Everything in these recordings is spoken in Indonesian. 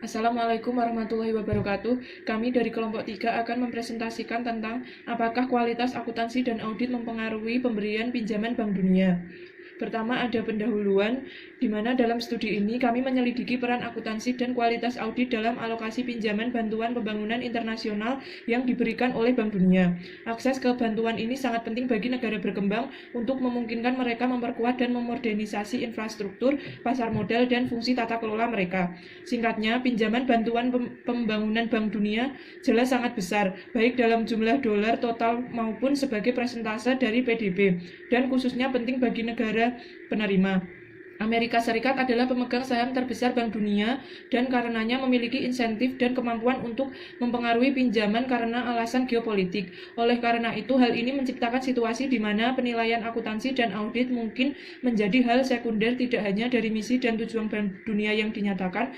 Assalamualaikum warahmatullahi wabarakatuh. Kami dari kelompok 3 akan mempresentasikan tentang apakah kualitas akuntansi dan audit mempengaruhi pemberian pinjaman Bank Dunia. Pertama ada pendahuluan, di mana dalam studi ini kami menyelidiki peran akuntansi dan kualitas audit dalam alokasi pinjaman bantuan pembangunan internasional yang diberikan oleh Bank Dunia. Akses ke bantuan ini sangat penting bagi negara berkembang untuk memungkinkan mereka memperkuat dan memodernisasi infrastruktur, pasar modal, dan fungsi tata kelola mereka. Singkatnya, pinjaman bantuan pembangunan Bank Dunia jelas sangat besar, baik dalam jumlah dolar total maupun sebagai persentase dari PDB, dan khususnya penting bagi negara penerima. Amerika Serikat adalah pemegang saham terbesar Bank Dunia dan karenanya memiliki insentif dan kemampuan untuk mempengaruhi pinjaman karena alasan geopolitik. Oleh karena itu, hal ini menciptakan situasi di mana penilaian akuntansi dan audit mungkin menjadi hal sekunder tidak hanya dari misi dan tujuan Bank Dunia yang dinyatakan.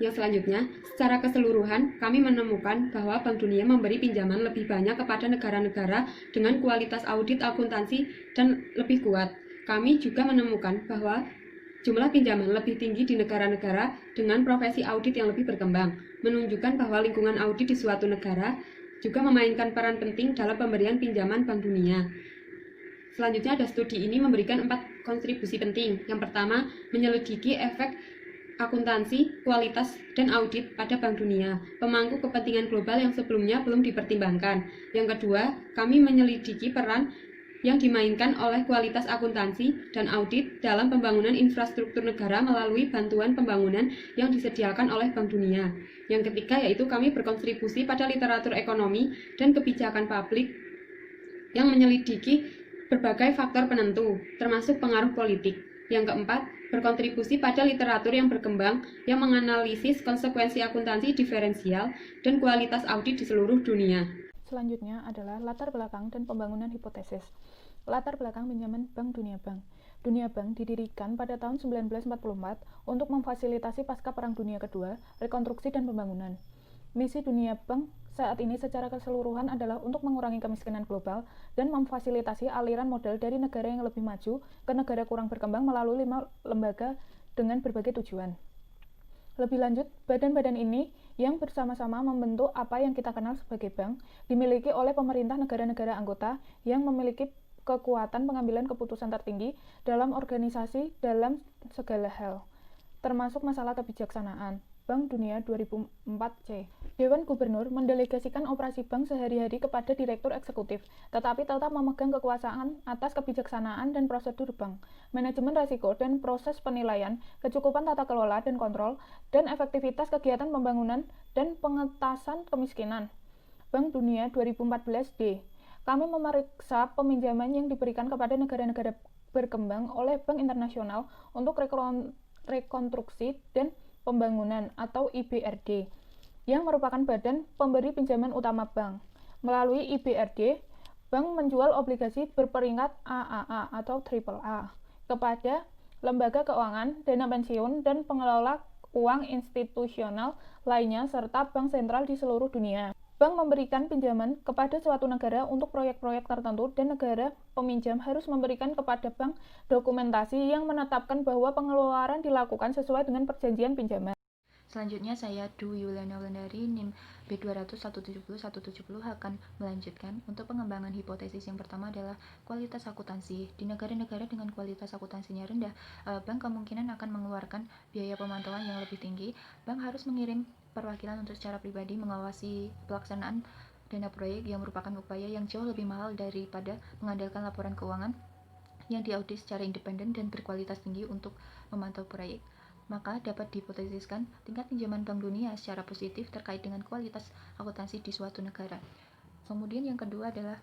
Yang selanjutnya, secara keseluruhan, kami menemukan bahwa Bank Dunia memberi pinjaman lebih banyak kepada negara-negara dengan kualitas audit akuntansi dan lebih kuat. Kami juga menemukan bahwa jumlah pinjaman lebih tinggi di negara-negara dengan profesi audit yang lebih berkembang, menunjukkan bahwa lingkungan audit di suatu negara juga memainkan peran penting dalam pemberian pinjaman Bank Dunia. Selanjutnya ada studi ini memberikan 4 kontribusi penting. Yang pertama, menyelidiki efek akuntansi, kualitas, dan audit pada Bank Dunia, pemangku kepentingan global yang sebelumnya belum dipertimbangkan. Yang kedua, kami menyelidiki peran yang dimainkan oleh kualitas akuntansi dan audit dalam pembangunan infrastruktur negara melalui bantuan pembangunan yang disediakan oleh Bank Dunia. Yang ketiga yaitu kami berkontribusi pada literatur ekonomi dan kebijakan publik yang menyelidiki berbagai faktor penentu, termasuk pengaruh politik. Yang keempat, berkontribusi pada literatur yang berkembang yang menganalisis konsekuensi akuntansi diferensial dan kualitas audit di seluruh dunia. Selanjutnya adalah latar belakang dan pembangunan hipotesis. Latar belakang pinjaman Bank Dunia Bank. Dunia Bank didirikan pada tahun 1944 untuk memfasilitasi pasca Perang Dunia Kedua, rekonstruksi dan pembangunan. Misi Dunia Bank saat ini secara keseluruhan adalah untuk mengurangi kemiskinan global dan memfasilitasi aliran modal dari negara yang lebih maju ke negara kurang berkembang melalui 5 lembaga dengan berbagai tujuan. Lebih lanjut, badan-badan ini yang bersama-sama membentuk apa yang kita kenal sebagai bank, dimiliki oleh pemerintah negara-negara anggota yang memiliki kekuatan pengambilan keputusan tertinggi dalam organisasi dalam segala hal, termasuk masalah kebijaksanaan. Bank Dunia 2004-C. Dewan Gubernur mendelegasikan operasi bank sehari-hari kepada direktur eksekutif, tetapi tetap memegang kekuasaan atas kebijaksanaan dan prosedur bank, manajemen risiko dan proses penilaian, kecukupan tata kelola dan kontrol, dan efektivitas kegiatan pembangunan dan pengentasan kemiskinan. Bank Dunia 2014-D. Kami memeriksa peminjaman yang diberikan kepada negara-negara berkembang oleh Bank Internasional untuk rekonstruksi dan pembangunan atau IBRD, yang merupakan badan pemberi pinjaman utama bank. Melalui IBRD, bank menjual obligasi berperingkat AAA atau AAA kepada lembaga keuangan, dana pensiun, dan pengelola uang institusional lainnya serta bank sentral di seluruh dunia. Bank memberikan pinjaman kepada suatu negara untuk proyek-proyek tertentu dan negara peminjam harus memberikan kepada bank dokumentasi yang menetapkan bahwa pengeluaran dilakukan sesuai dengan perjanjian pinjaman. Selanjutnya saya Dwi Yuliana Wulandari NIM B200170170 akan melanjutkan untuk pengembangan hipotesis yang pertama adalah kualitas akuntansi. Di negara-negara dengan kualitas akuntansinya rendah, bank kemungkinan akan mengeluarkan biaya pemantauan yang lebih tinggi. Bank harus mengirim perwakilan untuk secara pribadi mengawasi pelaksanaan dana proyek yang merupakan upaya yang jauh lebih mahal daripada mengandalkan laporan keuangan yang diaudit secara independen dan berkualitas tinggi untuk memantau proyek. Maka dapat dihipotesiskan tingkat pinjaman Bank Dunia secara positif terkait dengan kualitas akuntansi di suatu negara. Kemudian yang kedua adalah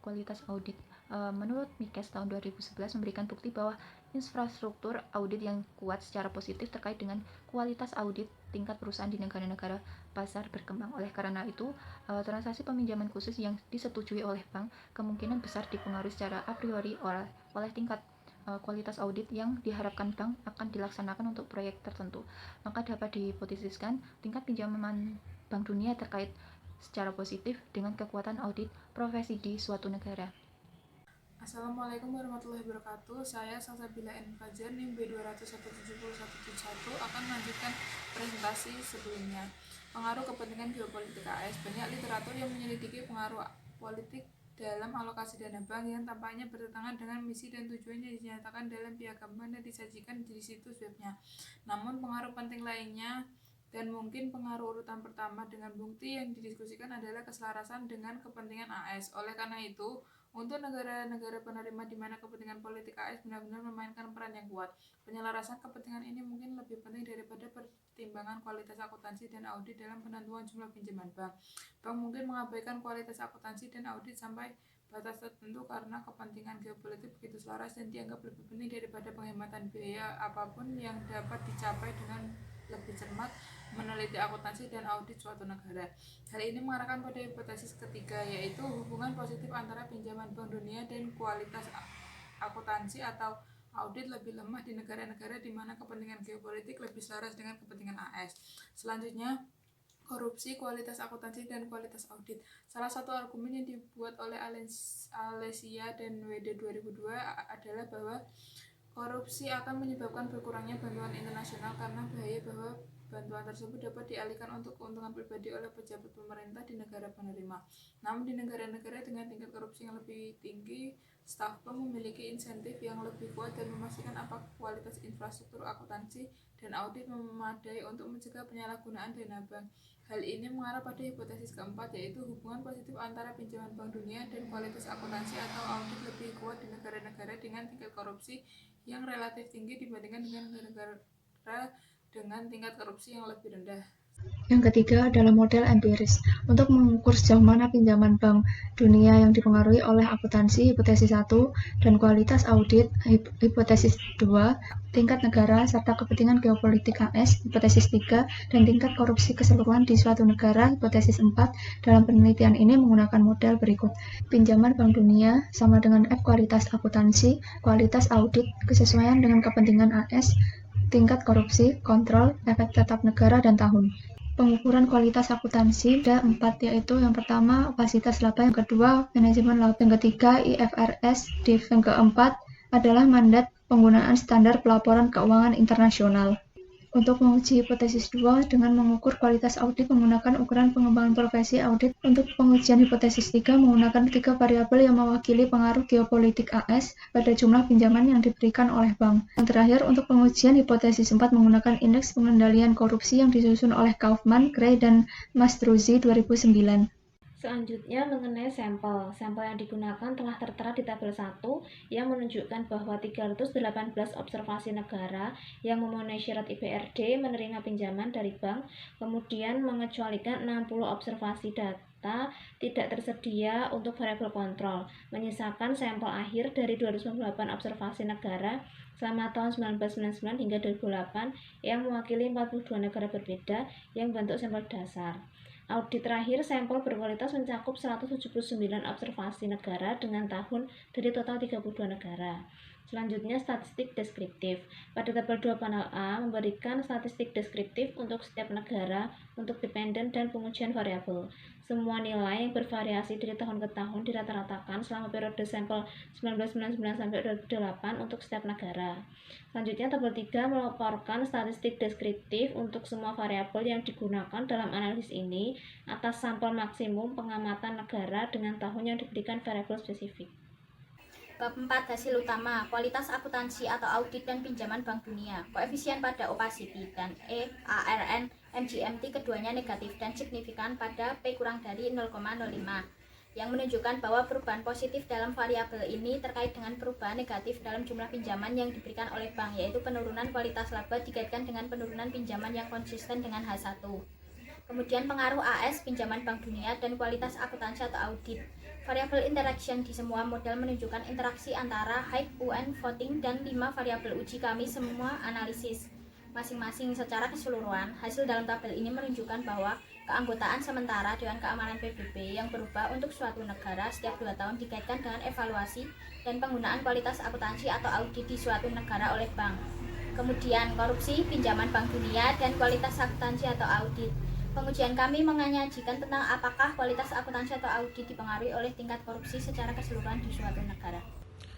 kualitas audit. Menurut Mikes tahun 2011 memberikan bukti bahwa infrastruktur audit yang kuat secara positif terkait dengan kualitas audit tingkat perusahaan di negara-negara pasar berkembang. Oleh karena itu, transaksi peminjaman khusus yang disetujui oleh bank kemungkinan besar dipengaruhi secara a priori oleh tingkat kualitas audit yang diharapkan bank akan dilaksanakan untuk proyek tertentu. Maka dapat dihipotesiskan tingkat pinjaman Bank Dunia terkait secara positif dengan kekuatan audit profesi di suatu negara. Assalamualaikum warahmatullahi wabarakatuh. Saya Salsabila N. Fajar, NIM B2017171 akan melanjutkan presentasi sebelumnya. Pengaruh kepentingan geopolitik AS. Banyak literatur yang menyelidiki pengaruh politik dalam alokasi dana bank yang tampaknya bertentangan dengan misi dan tujuan yang dinyatakan dalam piagam bank dan disajikan di situs webnya. Namun pengaruh penting lainnya dan mungkin pengaruh urutan pertama dengan bukti yang didiskusikan adalah keselarasan dengan kepentingan AS. Oleh karena itu, untuk negara-negara penerima di mana kepentingan politik AS benar-benar memainkan peran yang kuat, penyelarasan kepentingan ini mungkin lebih penting daripada pertimbangan kualitas akuntansi dan audit dalam penentuan jumlah pinjaman bank. Bank mungkin mengabaikan kualitas akuntansi dan audit sampai batas tertentu karena kepentingan geopolitik begitu selaras dan dianggap lebih penting daripada penghematan biaya apapun yang dapat dicapai dengan lebih cermat meneliti akuntansi dan audit suatu negara. Hal ini mengarahkan pada hipotesis ketiga, yaitu hubungan positif antara pinjaman Bank Dunia dan kualitas akuntansi atau audit lebih lemah di negara-negara di mana kepentingan geopolitik lebih selaras dengan kepentingan AS. Selanjutnya, korupsi, kualitas akuntansi, dan kualitas audit. Salah satu argumen yang dibuat oleh Alesia dan WD 2002 adalah bahwa korupsi akan menyebabkan berkurangnya bantuan internasional karena bahaya bahwa bantuan tersebut dapat dialihkan untuk keuntungan pribadi oleh pejabat pemerintah di negara penerima. Namun di negara-negara dengan tingkat korupsi yang lebih tinggi, staf bank memiliki insentif yang lebih kuat dan memastikan apakah kualitas infrastruktur akuntansi dan audit memadai untuk mencegah penyalahgunaan dana bank. Hal ini mengarah pada hipotesis keempat, yaitu hubungan positif antara pinjaman Bank Dunia dan kualitas akuntansi atau audit lebih kuat di negara-negara dengan tingkat korupsi yang relatif tinggi dibandingkan dengan negara-negara dengan tingkat korupsi yang lebih rendah. Yang ketiga adalah model empiris. Untuk mengukur sejauh mana pinjaman Bank Dunia yang dipengaruhi oleh akuntansi, hipotesis 1, dan kualitas audit, hipotesis 2, tingkat negara, serta kepentingan geopolitik AS, hipotesis 3, dan tingkat korupsi keseluruhan di suatu negara, hipotesis 4. Dalam penelitian ini menggunakan model berikut. Pinjaman Bank Dunia sama dengan F kualitas akuntansi, kualitas audit, kesesuaian dengan kepentingan AS, tingkat korupsi, kontrol, efek tetap negara, dan tahun. Pengukuran kualitas akuntansi ada 4, yaitu yang pertama opasitas laba, yang kedua manajemen laba, yang ketiga IFRS, yang keempat adalah mandat penggunaan standar pelaporan keuangan internasional. Untuk menguji hipotesis 2 dengan mengukur kualitas audit menggunakan ukuran pengembangan profesi audit. Untuk pengujian hipotesis 3 menggunakan 3 variabel yang mewakili pengaruh geopolitik AS pada jumlah pinjaman yang diberikan oleh bank. Yang terakhir, untuk pengujian hipotesis 4 menggunakan indeks pengendalian korupsi yang disusun oleh Kaufman, Gray, dan Mastruzzi 2009. Selanjutnya mengenai sampel. Sampel yang digunakan telah tertera di tabel 1 yang menunjukkan bahwa 318 observasi negara yang memenuhi syarat IBRD menerima pinjaman dari bank, kemudian mengecualikan 60 observasi data tidak tersedia untuk variabel kontrol, menyisakan sampel akhir dari 298 observasi negara selama tahun 1999 hingga 2008 yang mewakili 42 negara berbeda yang bentuk sampel dasar. Audit terakhir sampel berkualitas mencakup 179 observasi negara dengan tahun dari total 32 negara. Selanjutnya statistik deskriptif. Pada tabel 2 panel A memberikan statistik deskriptif untuk setiap negara untuk dependen dan pengujian variabel. Semua nilai yang bervariasi dari tahun ke tahun dirata-ratakan selama periode sampel 1999 sampai 2008 untuk setiap negara. Selanjutnya tabel 3 melaporkan statistik deskriptif untuk semua variabel yang digunakan dalam analisis ini atas sampel maksimum pengamatan negara dengan tahun yang diberikan variabel spesifik. Bab 4 hasil utama, kualitas akuntansi atau audit dan pinjaman Bank Dunia. Koefisien pada opacity dan ARN MGMT keduanya negatif dan signifikan pada P kurang dari 0,05 yang menunjukkan bahwa perubahan positif dalam variabel ini terkait dengan perubahan negatif dalam jumlah pinjaman yang diberikan oleh bank, yaitu penurunan kualitas laba dikaitkan dengan penurunan pinjaman yang konsisten dengan H1. Kemudian pengaruh AS, pinjaman Bank Dunia, dan kualitas akuntansi atau audit. Variabel interaction di semua model menunjukkan interaksi antara height, UN, voting, dan 5 variabel uji kami semua analisis masing-masing secara keseluruhan. Hasil dalam tabel ini menunjukkan bahwa keanggotaan sementara Dewan Keamanan PBB yang berubah untuk suatu negara setiap 2 tahun dikaitkan dengan evaluasi dan penggunaan kualitas akuntansi atau audit di suatu negara oleh bank. Kemudian korupsi, pinjaman Bank Dunia, dan kualitas akuntansi atau audit. Pengujian kami menyajikan tentang apakah kualitas akuntansi atau audit dipengaruhi oleh tingkat korupsi secara keseluruhan di suatu negara.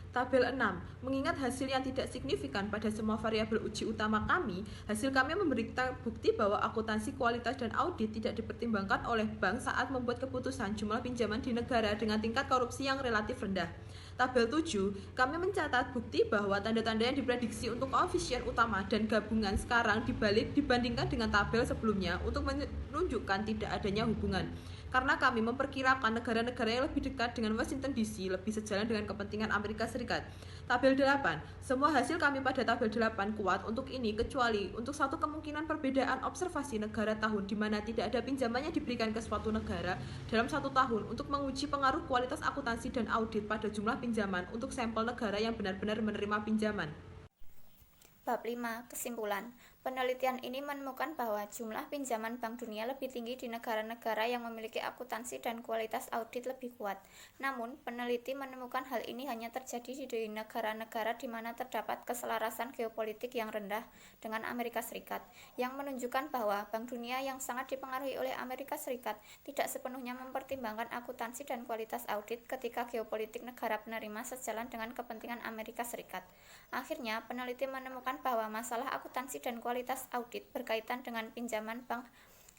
Tabel 6. Mengingat hasil yang tidak signifikan pada semua variabel uji utama kami, hasil kami memberikan bukti bahwa akuntansi, kualitas, dan audit tidak dipertimbangkan oleh bank saat membuat keputusan jumlah pinjaman di negara dengan tingkat korupsi yang relatif rendah. Tabel 7. Kami mencatat bukti bahwa tanda-tanda yang diprediksi untuk koefisien utama dan gabungan sekarang dibalik dibandingkan dengan tabel sebelumnya untuk menunjukkan tidak adanya hubungan. Karena kami memperkirakan negara-negara yang lebih dekat dengan Washington DC lebih sejalan dengan kepentingan Amerika Serikat. Tabel 8. Semua hasil kami pada tabel 8 kuat untuk ini kecuali untuk satu kemungkinan perbedaan observasi negara tahun di mana tidak ada pinjaman yang diberikan ke suatu negara dalam 1 tahun untuk menguji pengaruh kualitas akuntansi dan audit pada jumlah pinjaman untuk sampel negara yang benar-benar menerima pinjaman. Bab 5. Kesimpulan. Penelitian ini menemukan bahwa jumlah pinjaman Bank Dunia lebih tinggi di negara-negara yang memiliki akuntansi dan kualitas audit lebih kuat. Namun, peneliti menemukan hal ini hanya terjadi di negara-negara di mana terdapat keselarasan geopolitik yang rendah dengan Amerika Serikat, yang menunjukkan bahwa Bank Dunia yang sangat dipengaruhi oleh Amerika Serikat tidak sepenuhnya mempertimbangkan akuntansi dan kualitas audit ketika geopolitik negara penerima sejalan dengan kepentingan Amerika Serikat. Akhirnya, peneliti menemukan bahwa masalah akuntansi dan kualitas audit berkaitan dengan pinjaman bank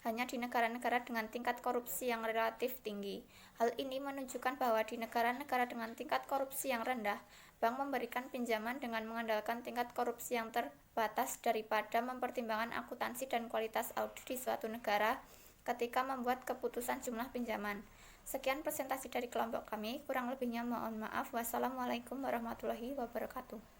hanya di negara-negara dengan tingkat korupsi yang relatif tinggi. Hal ini menunjukkan bahwa di negara-negara dengan tingkat korupsi yang rendah, bank memberikan pinjaman dengan mengandalkan tingkat korupsi yang terbatas daripada mempertimbangkan akuntansi dan kualitas audit di suatu negara ketika membuat keputusan jumlah pinjaman. Sekian presentasi dari kelompok kami, kurang lebihnya mohon maaf. Wassalamualaikum warahmatullahi wabarakatuh.